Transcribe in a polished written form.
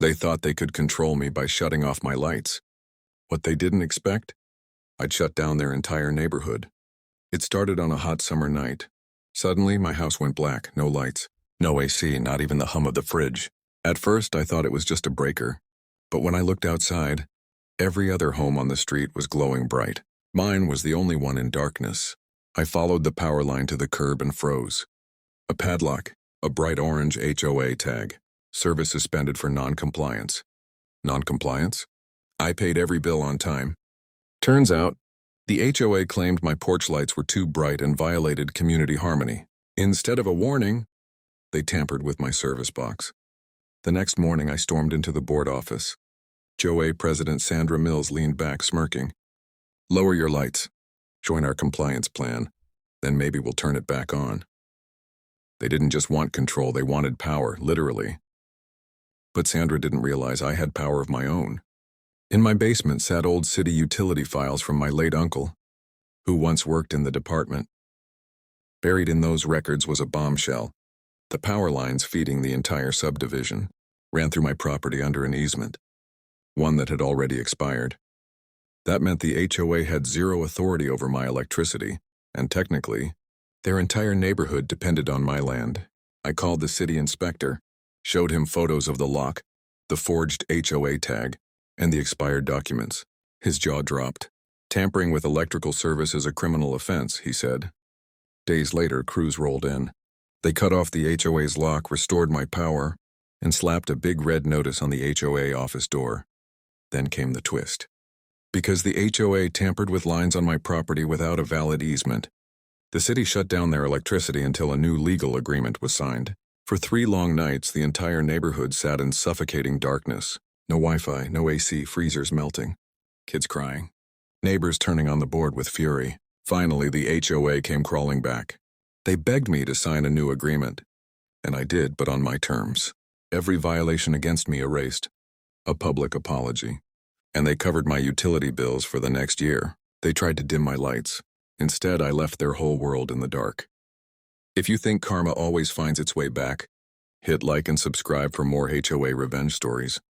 They thought they could control me by shutting off my lights. What they didn't expect? I'd shut down their entire neighborhood. It started on a hot summer night. Suddenly, my house went black, no lights, no AC, not even the hum of the fridge. At first, I thought it was just a breaker. But when I looked outside, every other home on the street was glowing bright. Mine was the only one in darkness. I followed the power line to the curb and froze. A padlock, a bright orange HOA tag. Service suspended for non-compliance. Non-compliance? I paid every bill on time. Turns out, the HOA claimed my porch lights were too bright and violated community harmony. Instead of a warning, they tampered with my service box. The next morning, I stormed into the board office. HOA President Sandra Mills leaned back, smirking. "Lower your lights. Join our compliance plan. Then maybe we'll turn it back on." They didn't just want control, they wanted power, literally. But Sandra didn't realize I had power of my own. In my basement sat old city utility files from my late uncle, who once worked in the department. Buried in those records was a bombshell. The power lines feeding the entire subdivision ran through my property under an easement, one that had already expired. That meant the HOA had zero authority over my electricity, and technically, their entire neighborhood depended on my land. I called the city inspector, showed him photos of the lock, the forged HOA tag, and the expired documents. His jaw dropped. "Tampering with electrical service is a criminal offense," he said. Days later, crews rolled in. They cut off the HOA's lock, restored my power, and slapped a big red notice on the HOA office door. Then came the twist. Because the HOA tampered with lines on my property without a valid easement, the city shut down their electricity until a new legal agreement was signed. For 3 long nights, the entire neighborhood sat in suffocating darkness. No Wi-Fi, no AC, freezers melting, kids crying, neighbors turning on the board with fury. Finally, the HOA came crawling back. They begged me to sign a new agreement, and I did, but on my terms. Every violation against me erased, a public apology, and they covered my utility bills for the next year. They tried to dim my lights. Instead, I left their whole world in the dark. If you think karma always finds its way back, hit like and subscribe for more HOA revenge stories.